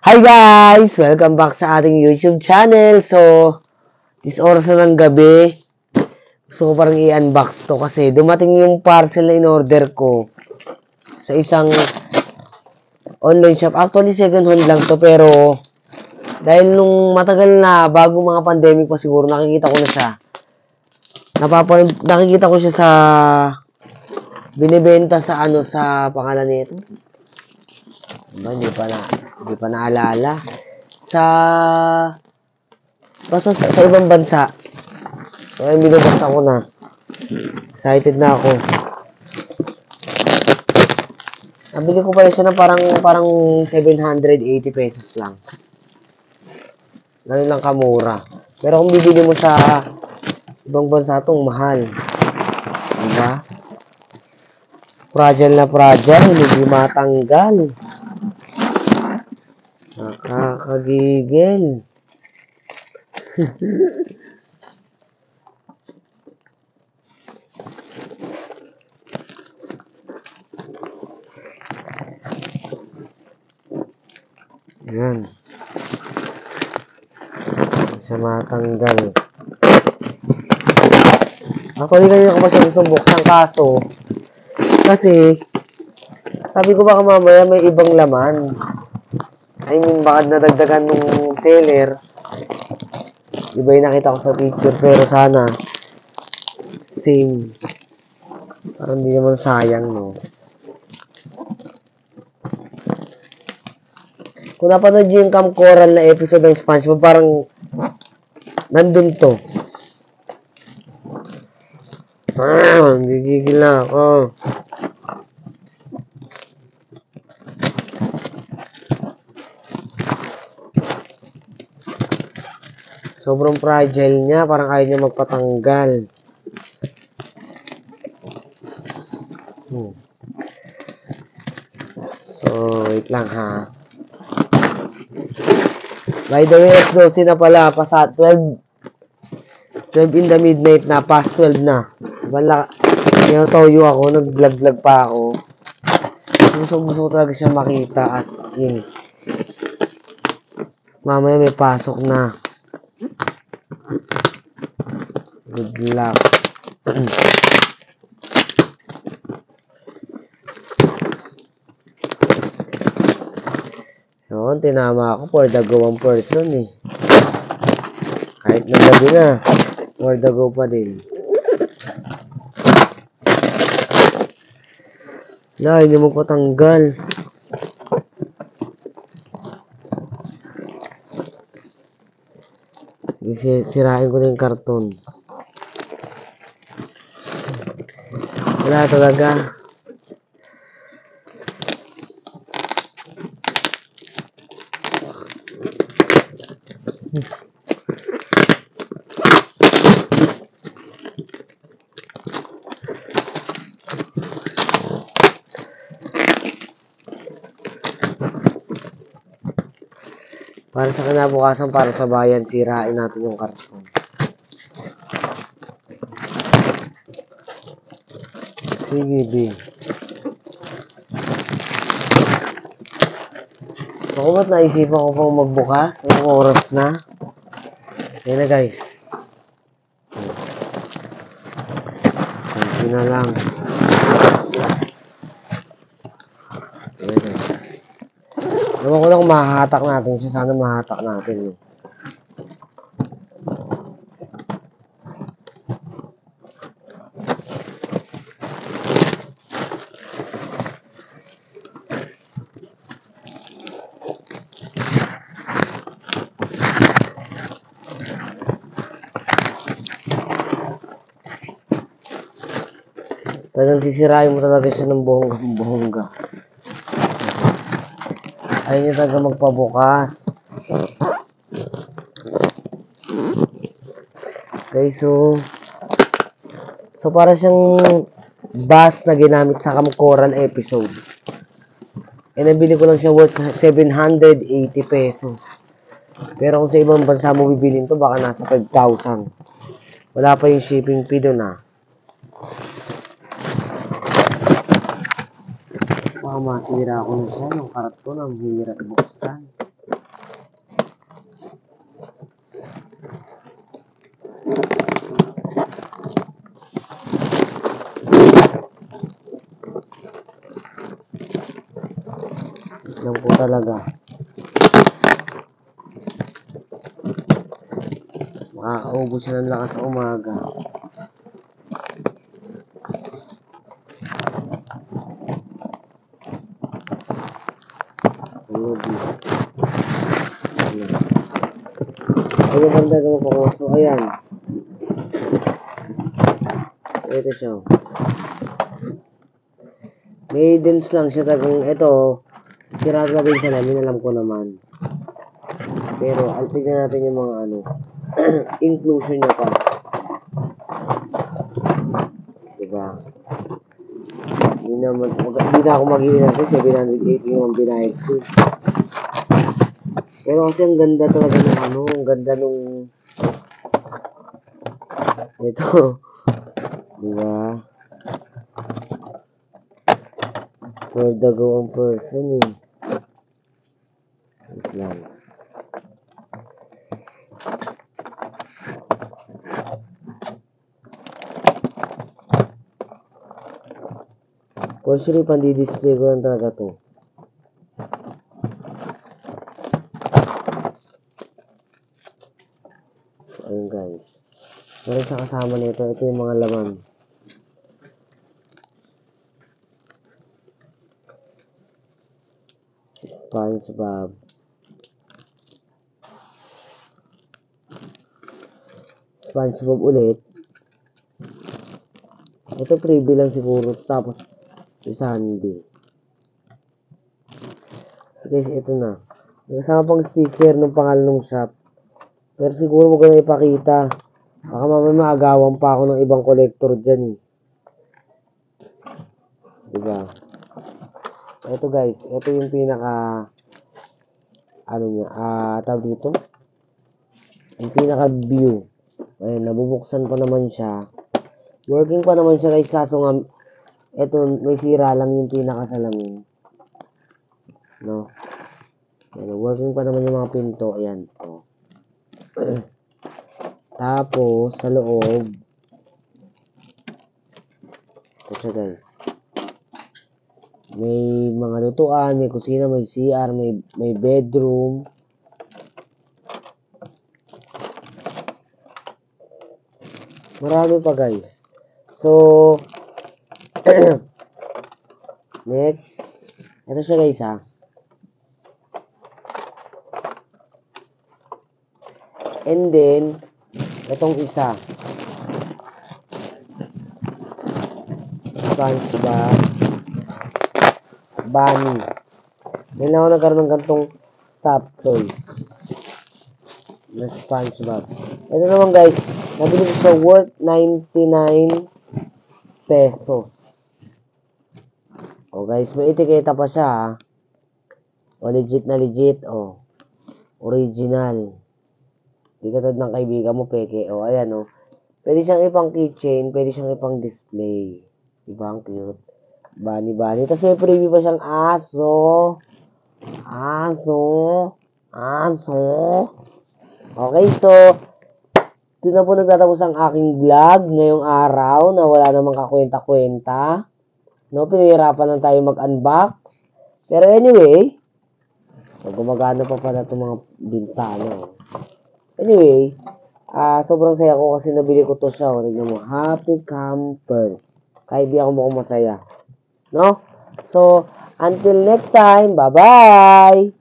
Hi guys! Welcome back sa ating YouTube channel. So, this oras na ng gabi. Gusto ko parang i-unbox to kasi dumating yung parcel na in-order ko sa isang online shop. Actually, second hand lang to pero dahil nung matagal na, bago mga pandemic pa siguro, nakikita ko na siya. Nakikita ko siya sa binibenta sa sa pangalan nito. Hindi pa naalala. Basta sa ibang bansa. So, ayun, binabasa ko na. Excited na ako. Nabili ko pala siya na parang 780 pesos lang. Ganun lang kamura. Pero kung bibili mo sa ibang bansa, itong mahal. Diba? Fragile na fragile. Hindi matanggal. Nakakagigil. Yan. Siya matanggal. Actually, kanina ko pa siya gusto buksan kaso kasi sabi ko baka mamaya may ibang laman. I mean, baka nadagdagan nung seller. Iba yung nakita ko sa picture pero sana same. Parang hindi naman sayang, no? Kung napanood yung Camp Coral na episode ng SpongeBob, parang nandun to. Gigigil na ako. Sobrang fragile niya, parang ayaw niya magpatanggal. So, wait lang ha. By the way, S12 na pala, pasa 12 in the midnight na, past 12 na. Wala, tinatoyo ako, nag-vlog pa ako. Gusto talaga siya makita as in. Mamaya may pasok na. Good luck. Yun, tinama ako for the go ang person eh. Kahit na gabi na, for the go pa din. Na, hindi mo patanggal. Sirain ko na yung karton. Wala talaga. Para sa kinabukasan, para sa bayan, sirain natin yung karton. Sige, B. Ako ba't naisipan ko pang magbukas? Anong oras na? Yan na guys. Kunti na lang. Yan guys. Ewan ko lang kung mahahatak natin siya. Sana mahahatak natin. Talagang sisirain mo talaga siya ng bonggang-bongga. Ayaw niya talaga magpabukas. Okay, so para siyang bus na ginamit sa Camp Coral episode. Eh, nabili ko lang siya worth 780 pesos. Pero kung sa ibang bansa mo bibilin to, baka nasa 5,000. Wala pa yung shipping fee doon ah. Baka masira ko na siya. Yung karton ang hirap buksan. Alam ko talaga. Makakaubos siya ng lakas sa umaga. Ano banda ka mapakuso? Ayan. Ito siya. May dents lang siya. Tagang ito. Sira na din sa namin. Alam ko naman. Pero, tignan natin yung mga ano. Inclusion niya pa. Diba? Hindi na ako mag-iin natin. 780 yung binayad ko. Pero kasi ang ganda talaga ng ano. Ang ganda nung ito. Diba? For the go person eh. Wait lang. For sure, pandi-display ko lang talaga to. So, ayun guys. Meron sa kasama nito. Ito yung mga laman. Si SpongeBob. SpongeBob ulit. Ito freebie lang siguro. Tapos, si Sandy. So guys, ito na. May kasama pang sticker ng pangalan ng shop. Pero siguro wag ko na ipakita. Baka mamaya maagawan pa ako ng ibang collector dyan eh. Diba? So, ito guys. Ito yung pinaka ano niya. Tawag dito. Yung pinaka view. Ayan, nabubuksan pa naman siya. Working pa naman siya guys. Kaso nga, ito, may sira lang yung pinaka salamin. No? Ayan, working pa naman yung mga pinto. Ayan. Oh. Tapos, sa loob, ito siya guys. May mga lutuan, may kusina, may CR, may bedroom. Marami pa guys. So, next. Ito siya guys ha. And then, itong isa. SpongeBob Bunny. Ngayon lang ako nagkaroon ng gantong stop toys na SpongeBob. Ito naman guys, nabili ko siya worth 99 pesos. O guys, may etiketa pa siya ha. O legit na legit. O original. Di katulad ng kaibigan mo peke. O ayan o. Pwede siyang ipang keychain, pwede siyang ipang display. Diba ang cute? Bunny. Tapos may preview pa siyang aso. Okay, so ito na po nagtatapos ang aking vlog ngayong araw na wala namang kakwenta-kwenta. No, pinahirapan lang tayo mag-unbox. Pero anyway, gumagana pa pala itong mga bintana. Anyway, sobrang saya ko kasi nabili ko to siya. Tignan mo, Happy Campers. Kahit di ako mukhang masaya. No? So, until next time, bye-bye!